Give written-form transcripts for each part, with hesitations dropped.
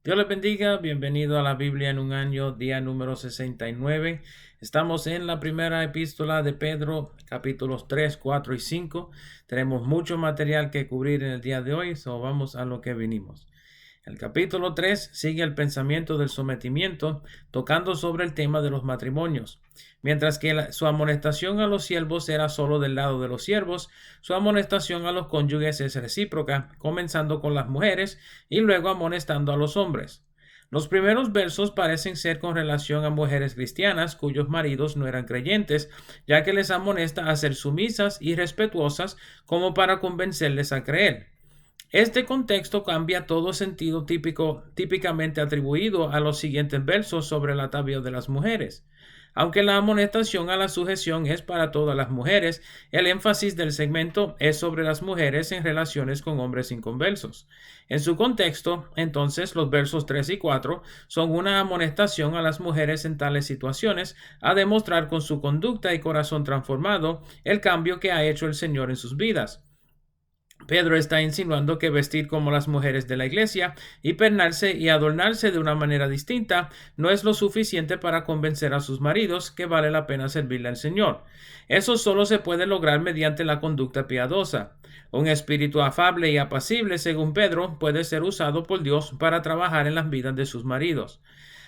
Dios les bendiga, bienvenido a la Biblia en un año, día número 69. Estamos en la primera epístola de Pedro, capítulos 3, 4 y 5. Tenemos mucho material que cubrir en el día de hoy, so vamos a lo que vinimos. El capítulo 3 sigue el pensamiento del sometimiento, tocando sobre el tema de los matrimonios. Mientras que su amonestación a los siervos era solo del lado de los siervos, su amonestación a los cónyuges es recíproca, comenzando con las mujeres y luego amonestando a los hombres. Los primeros versos parecen ser con relación a mujeres cristianas cuyos maridos no eran creyentes, ya que les amonesta a ser sumisas y respetuosas como para convencerles a creer. Este contexto cambia todo sentido típicamente atribuido a los siguientes versos sobre el atavío de las mujeres. Aunque la amonestación a la sujeción es para todas las mujeres, el énfasis del segmento es sobre las mujeres en relaciones con hombres inconversos. En su contexto, entonces, los versos 3 y 4 son una amonestación a las mujeres en tales situaciones a demostrar con su conducta y corazón transformado el cambio que ha hecho el Señor en sus vidas. Pedro está insinuando que vestir como las mujeres de la iglesia y peinarse y adornarse de una manera distinta no es lo suficiente para convencer a sus maridos que vale la pena servirle al Señor. Eso solo se puede lograr mediante la conducta piadosa. Un espíritu afable y apacible, según Pedro, puede ser usado por Dios para trabajar en las vidas de sus maridos.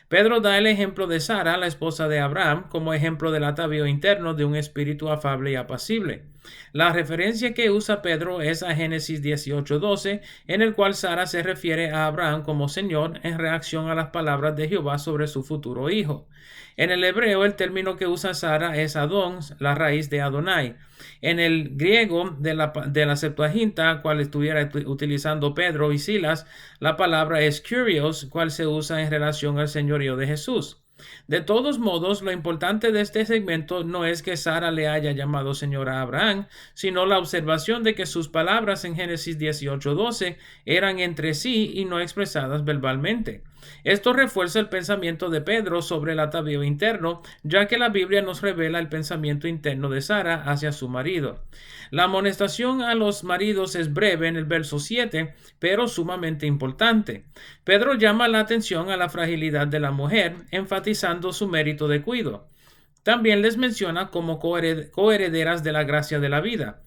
Pedro da el ejemplo de Sara, la esposa de Abraham, como ejemplo del atavío interno de un espíritu afable y apacible. La referencia que usa Pedro es a Génesis 18:12, en el cual Sara se refiere a Abraham como Señor en reacción a las palabras de Jehová sobre su futuro hijo. En el hebreo, el término que usa Sara es Adón, la raíz de Adonai. En el griego de la Septuaginta, cual estuviera utilizando Pedro y Silas, la palabra es kurios, cual se usa en relación al señorío de Jesús. De todos modos, lo importante de este segmento no es que Sara le haya llamado señora a Abraham, sino la observación de que sus palabras en Génesis 18:12 eran entre sí y no expresadas verbalmente. Esto refuerza el pensamiento de Pedro sobre el atavío interno, ya que la Biblia nos revela el pensamiento interno de Sara hacia su marido. La amonestación a los maridos es breve en el verso 7, pero sumamente importante. Pedro llama la atención a la fragilidad de la mujer, enfatizando su mérito de cuidado. También les menciona como coherederas de la gracia de la vida.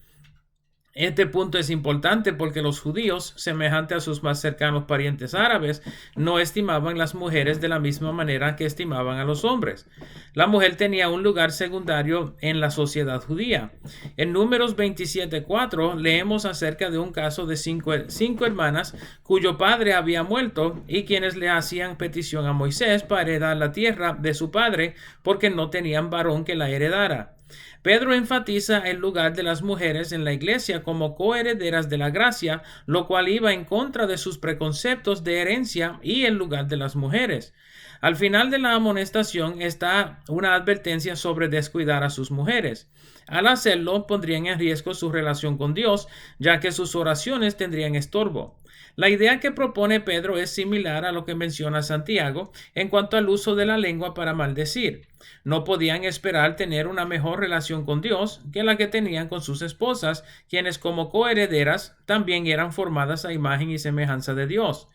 Este punto es importante porque los judíos, semejante a sus más cercanos parientes árabes, no estimaban las mujeres de la misma manera que estimaban a los hombres. La mujer tenía un lugar secundario en la sociedad judía. En Números 27:4 leemos acerca de un caso de cinco hermanas cuyo padre había muerto y quienes le hacían petición a Moisés para heredar la tierra de su padre porque no tenían varón que la heredara. Pedro enfatiza el lugar de las mujeres en la iglesia como coherederas de la gracia, lo cual iba en contra de sus preconceptos de herencia y el lugar de las mujeres. Al final de la amonestación está una advertencia sobre descuidar a sus mujeres. Al hacerlo, pondrían en riesgo su relación con Dios, ya que sus oraciones tendrían estorbo. La idea que propone Pedro es similar a lo que menciona Santiago en cuanto al uso de la lengua para maldecir. No podían esperar tener una mejor relación con Dios que la que tenían con sus esposas, quienes como coherederas también eran formadas a imagen y semejanza de Dios.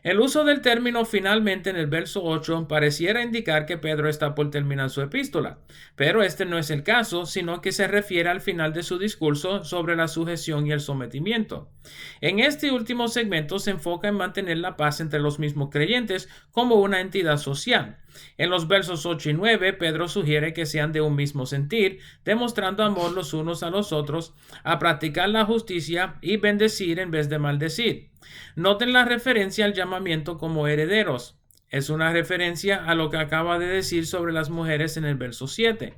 El uso del término finalmente en el verso 8 pareciera indicar que Pedro está por terminar su epístola, pero este no es el caso, sino que se refiere al final de su discurso sobre la sujeción y el sometimiento. En este último segmento se enfoca en mantener la paz entre los mismos creyentes como una entidad social. En los versos 8 y 9, Pedro sugiere que sean de un mismo sentir, demostrando amor los unos a los otros, a practicar la justicia y bendecir en vez de maldecir. Noten la referencia al llamamiento como herederos. Es una referencia a lo que acaba de decir sobre las mujeres en el verso 7.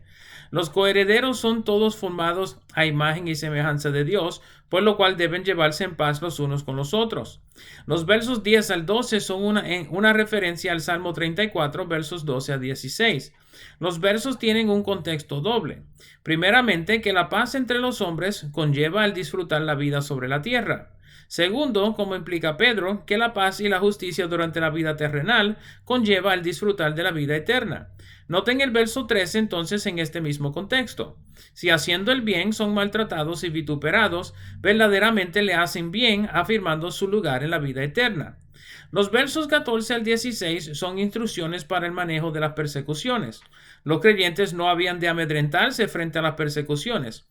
Los coherederos son todos formados a imagen y semejanza de Dios, por lo cual deben llevarse en paz los unos con los otros. Los versos 10 al 12 son una referencia al Salmo 34, versos 12 a 16. Los versos tienen un contexto doble. Primeramente, que la paz entre los hombres conlleva el disfrutar la vida sobre la tierra. Segundo, como implica Pedro, que la paz y la justicia durante la vida terrenal conlleva el disfrutar de la vida eterna. Noten el verso 13 entonces en este mismo contexto. Si haciendo el bien son maltratados y vituperados, verdaderamente le hacen bien, afirmando su lugar en la vida eterna. Los versos 14 al 16 son instrucciones para el manejo de las persecuciones. Los creyentes no habían de amedrentarse frente a las persecuciones.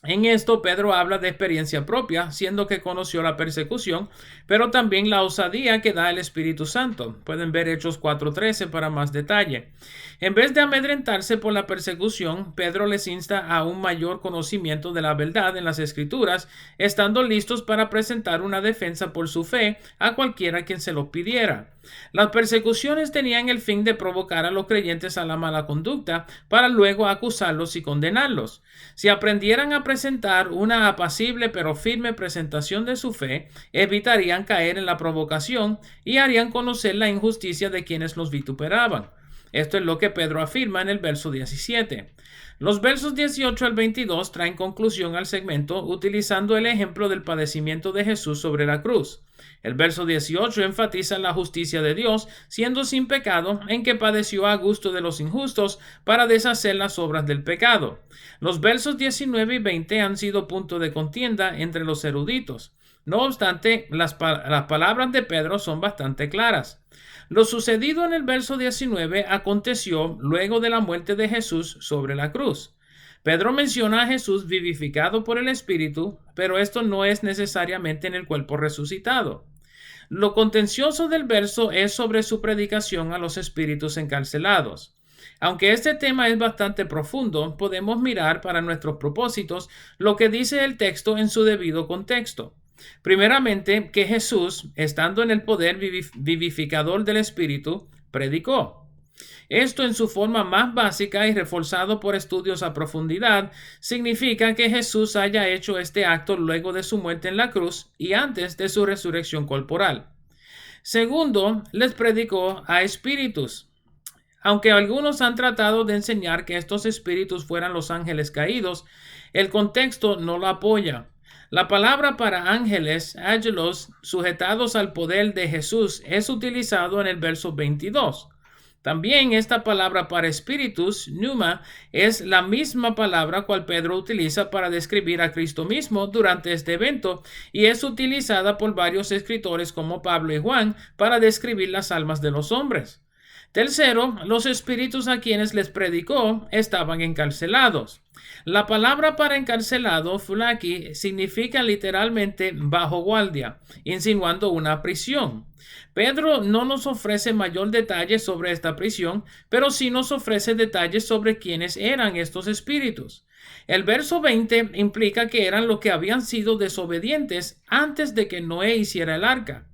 En esto Pedro habla de experiencia propia, siendo que conoció la persecución, pero también la osadía que da el Espíritu Santo. Pueden ver Hechos 4:13 para más detalle. En vez de amedrentarse por la persecución, Pedro les insta a un mayor conocimiento de la verdad en las Escrituras, estando listos para presentar una defensa por su fe a cualquiera quien se lo pidiera. Las persecuciones tenían el fin de provocar a los creyentes a la mala conducta para luego acusarlos y condenarlos. Si aprendieran a presentar una apacible pero firme presentación de su fe, evitarían caer en la provocación y harían conocer la injusticia de quienes los vituperaban. Esto es lo que Pedro afirma en el verso 17. Los versos 18 al 22 traen conclusión al segmento utilizando el ejemplo del padecimiento de Jesús sobre la cruz. El verso 18 enfatiza la justicia de Dios, siendo sin pecado, en que padeció a gusto de los injustos para deshacer las obras del pecado. Los versos 19 y 20 han sido punto de contienda entre los eruditos. No obstante, las palabras de Pedro son bastante claras. Lo sucedido en el verso 19 aconteció luego de la muerte de Jesús sobre la cruz. Pedro menciona a Jesús vivificado por el Espíritu, pero esto no es necesariamente en el cuerpo resucitado. Lo contencioso del verso es sobre su predicación a los espíritus encarcelados. Aunque este tema es bastante profundo, podemos mirar para nuestros propósitos lo que dice el texto en su debido contexto. Primeramente, que Jesús, estando en el poder vivificador del Espíritu, predicó. Esto en su forma más básica y reforzado por estudios a profundidad, significa que Jesús haya hecho este acto luego de su muerte en la cruz y antes de su resurrección corporal. Segundo, les predicó a espíritus. Aunque algunos han tratado de enseñar que estos espíritus fueran los ángeles caídos, el contexto no lo apoya. La palabra para ángeles, angelos, sujetados al poder de Jesús, es utilizado en el verso 22. También esta palabra para espíritus, pneuma, es la misma palabra cual Pedro utiliza para describir a Cristo mismo durante este evento y es utilizada por varios escritores como Pablo y Juan para describir las almas de los hombres. Tercero, los espíritus a quienes les predicó estaban encarcelados. La palabra para encarcelado, fulaki, significa literalmente bajo guardia, insinuando una prisión. Pedro no nos ofrece mayor detalle sobre esta prisión, pero sí nos ofrece detalles sobre quiénes eran estos espíritus. El verso 20 implica que eran los que habían sido desobedientes antes de que Noé hiciera el arca.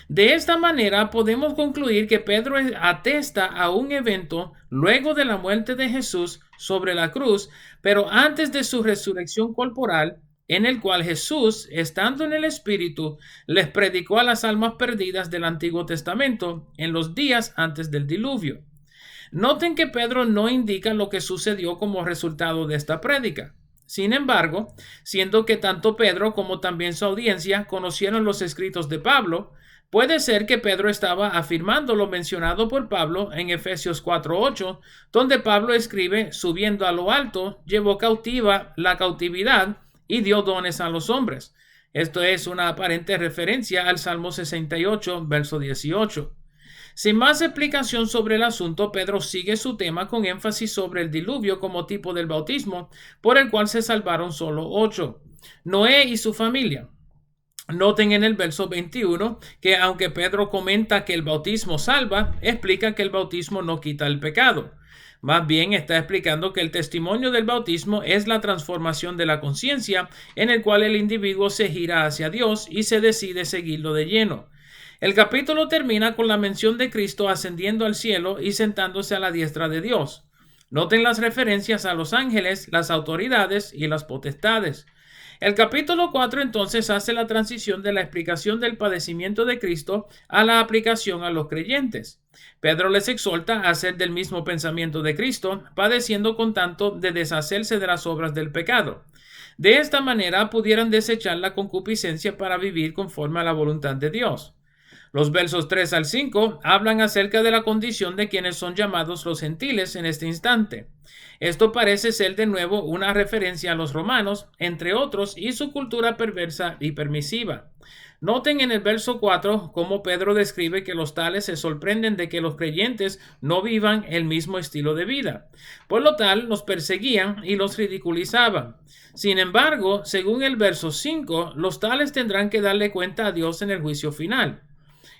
De esta manera podemos concluir que Pedro atesta a un evento luego de la muerte de Jesús sobre la cruz, pero antes de su resurrección corporal, en el cual Jesús, estando en el Espíritu, les predicó a las almas perdidas del Antiguo Testamento en los días antes del diluvio. Noten que Pedro no indica lo que sucedió como resultado de esta prédica. Sin embargo, siendo que tanto Pedro como también su audiencia conocieron los escritos de Pablo, puede ser que Pedro estaba afirmando lo mencionado por Pablo en Efesios 4:8, donde Pablo escribe: subiendo a lo alto, llevó cautiva la cautividad y dio dones a los hombres. Esto es una aparente referencia al Salmo 68, verso 18. Sin más explicación sobre el asunto, Pedro sigue su tema con énfasis sobre el diluvio como tipo del bautismo, por el cual se salvaron solo 8. Noé y su familia. Noten en el verso 21 que aunque Pedro comenta que el bautismo salva, explica que el bautismo no quita el pecado. Más bien está explicando que el testimonio del bautismo es la transformación de la conciencia en el cual el individuo se gira hacia Dios y se decide seguirlo de lleno. El capítulo termina con la mención de Cristo ascendiendo al cielo y sentándose a la diestra de Dios. Noten las referencias a los ángeles, las autoridades y las potestades. El capítulo 4 entonces hace la transición de la explicación del padecimiento de Cristo a la aplicación a los creyentes. Pedro les exhorta a hacer del mismo pensamiento de Cristo, padeciendo con tanto de deshacerse de las obras del pecado. De esta manera pudieran desechar la concupiscencia para vivir conforme a la voluntad de Dios. Los versos 3 al 5 hablan acerca de la condición de quienes son llamados los gentiles en este instante. Esto parece ser de nuevo una referencia a los romanos, entre otros, y su cultura perversa y permisiva. Noten en el verso 4 cómo Pedro describe que los tales se sorprenden de que los creyentes no vivan el mismo estilo de vida. Por lo tal, los perseguían y los ridiculizaban. Sin embargo, según el verso 5, los tales tendrán que darle cuenta a Dios en el juicio final.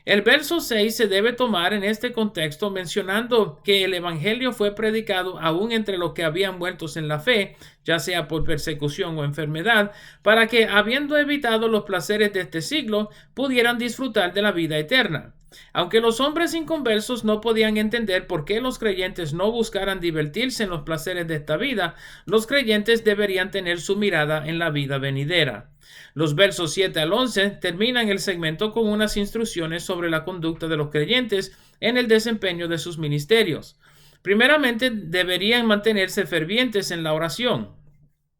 El verso 6 se debe tomar en este contexto mencionando que el evangelio fue predicado aún entre los que habían muertos en la fe, ya sea por persecución o enfermedad, para que, habiendo evitado los placeres de este siglo, pudieran disfrutar de la vida eterna. Aunque los hombres inconversos no podían entender por qué los creyentes no buscaran divertirse en los placeres de esta vida, los creyentes deberían tener su mirada en la vida venidera. Los versos 7 al 11 terminan el segmento con unas instrucciones sobre la conducta de los creyentes en el desempeño de sus ministerios. Primeramente, deberían mantenerse fervientes en la oración.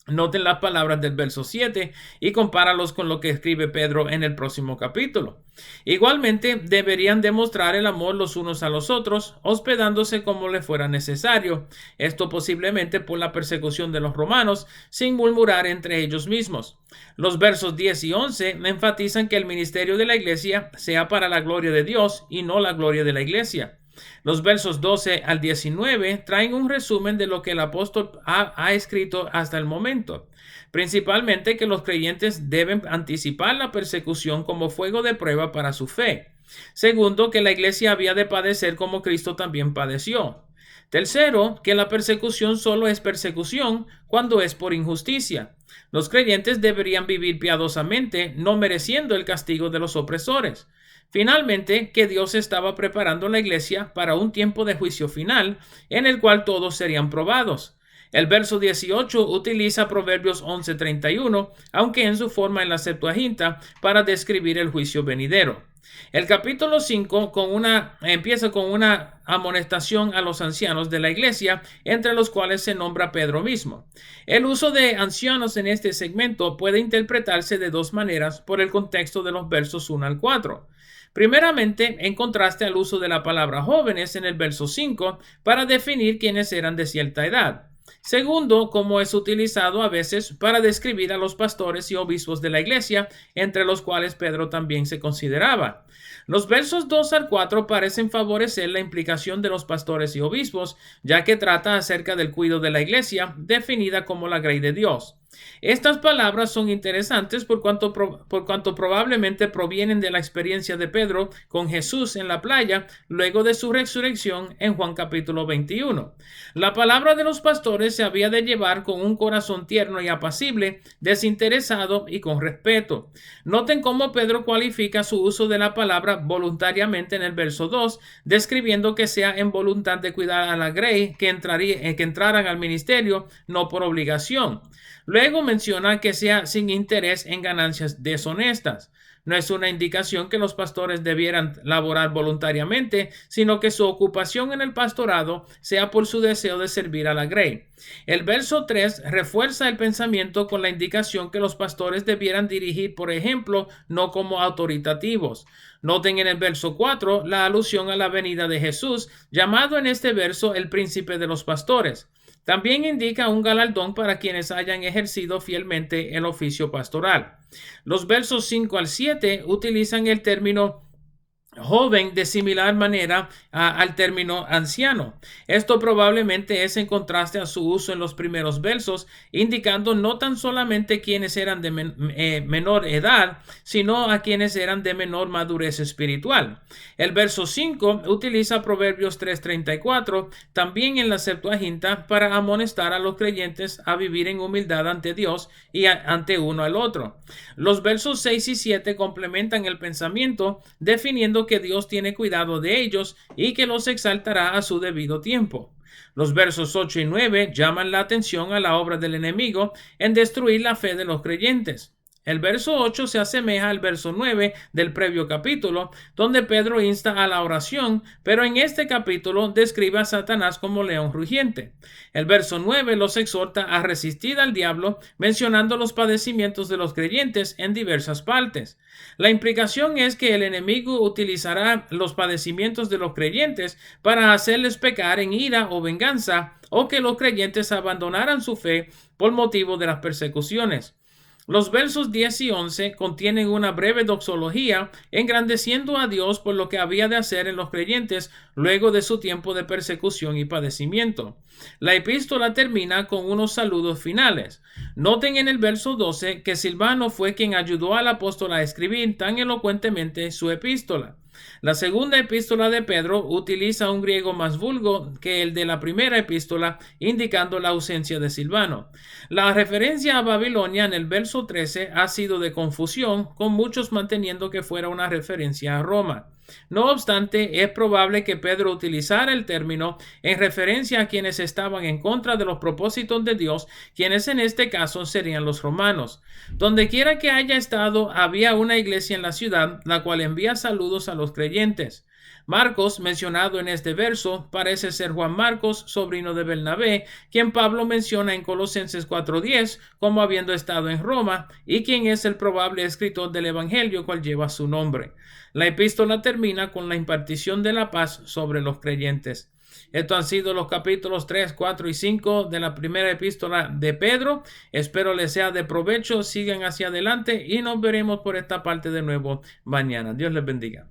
Noten las palabras del verso 7 y compáralos con lo que escribe Pedro en el próximo capítulo. Igualmente, deberían demostrar el amor los unos a los otros, hospedándose como le fuera necesario, esto posiblemente por la persecución de los romanos, sin murmurar entre ellos mismos. Los versos 10 y 11 enfatizan que el ministerio de la iglesia sea para la gloria de Dios y no la gloria de la iglesia. Los versos 12 al 19 traen un resumen de lo que el apóstol ha escrito hasta el momento, principalmente que los creyentes deben anticipar la persecución como fuego de prueba para su fe. Segundo, que la iglesia había de padecer como Cristo también padeció. Tercero, que la persecución solo es persecución cuando es por injusticia. Los creyentes deberían vivir piadosamente, no mereciendo el castigo de los opresores. Finalmente, que Dios estaba preparando la iglesia para un tiempo de juicio final, en el cual todos serían probados. El verso 18 utiliza Proverbios 11:31, aunque en su forma en la Septuaginta, para describir el juicio venidero. El capítulo 5 empieza con una amonestación a los ancianos de la iglesia, entre los cuales se nombra Pedro mismo. El uso de ancianos en este segmento puede interpretarse de dos maneras por el contexto de los versos 1 al 4. Primeramente, en contraste al uso de la palabra jóvenes en el verso 5 para definir quiénes eran de cierta edad. Segundo, como es utilizado a veces para describir a los pastores y obispos de la iglesia, entre los cuales Pedro también se consideraba. Los versos 2 al 4 parecen favorecer la implicación de los pastores y obispos, ya que trata acerca del cuidado de la iglesia, definida como la grey de Dios. Estas palabras son interesantes por cuanto probablemente provienen de la experiencia de Pedro con Jesús en la playa luego de su resurrección en Juan capítulo 21. La palabra de los pastores se había de llevar con un corazón tierno y apacible, desinteresado y con respeto. Noten cómo Pedro cualifica su uso de la palabra voluntariamente en el verso 2, describiendo que sea en voluntad de cuidar a la grey que entraran al ministerio, no por obligación. Luego menciona que sea sin interés en ganancias deshonestas. No es una indicación que los pastores debieran laborar voluntariamente, sino que su ocupación en el pastorado sea por su deseo de servir a la grey. El verso 3 refuerza el pensamiento con la indicación que los pastores debieran dirigir por ejemplo, no como autoritativos. Noten en el verso 4 la alusión a la venida de Jesús, llamado en este verso el príncipe de los pastores. También indica un galardón para quienes hayan ejercido fielmente el oficio pastoral. Los versos 5 al 7 utilizan el término joven de similar manera al término anciano. Esto probablemente es en contraste a su uso en los primeros versos, indicando no tan solamente quienes eran de menor edad, sino a quienes eran de menor madurez espiritual. El verso 5 utiliza Proverbios 3:34, también en la Septuaginta, para amonestar a los creyentes a vivir en humildad ante Dios y ante uno al otro. Los versos 6 y 7 complementan el pensamiento, definiendo que Dios tiene cuidado de ellos y que los exaltará a su debido tiempo. Los versos 8 y 9 llaman la atención a la obra del enemigo en destruir la fe de los creyentes. El verso 8 se asemeja al verso 9 del previo capítulo, donde Pedro insta a la oración, pero en este capítulo describe a Satanás como león rugiente. El verso 9 los exhorta a resistir al diablo, mencionando los padecimientos de los creyentes en diversas partes. La implicación es que el enemigo utilizará los padecimientos de los creyentes para hacerles pecar en ira o venganza, o que los creyentes abandonaran su fe por motivo de las persecuciones. Los versos 10 y 11 contienen una breve doxología, engrandeciendo a Dios por lo que había de hacer en los creyentes luego de su tiempo de persecución y padecimiento. La epístola termina con unos saludos finales. Noten en el verso 12 que Silvano fue quien ayudó al apóstol a escribir tan elocuentemente su epístola. La segunda epístola de Pedro utiliza un griego más vulgo que el de la primera epístola, indicando la ausencia de Silvano. La referencia a Babilonia en el verso 13 ha sido de confusión, con muchos manteniendo que fuera una referencia a Roma. No obstante, es probable que Pedro utilizara el término en referencia a quienes estaban en contra de los propósitos de Dios, quienes en este caso serían los romanos. Donde quiera que haya estado, había una iglesia en la ciudad, la cual envía saludos a los creyentes. Marcos, mencionado en este verso, parece ser Juan Marcos, sobrino de Bernabé, quien Pablo menciona en Colosenses 4:10 como habiendo estado en Roma y quien es el probable escritor del Evangelio cual lleva su nombre. La epístola termina con la impartición de la paz sobre los creyentes. Estos han sido los capítulos 3, 4 y 5 de la primera epístola de Pedro. Espero les sea de provecho, sigan hacia adelante y nos veremos por esta parte de nuevo mañana. Dios les bendiga.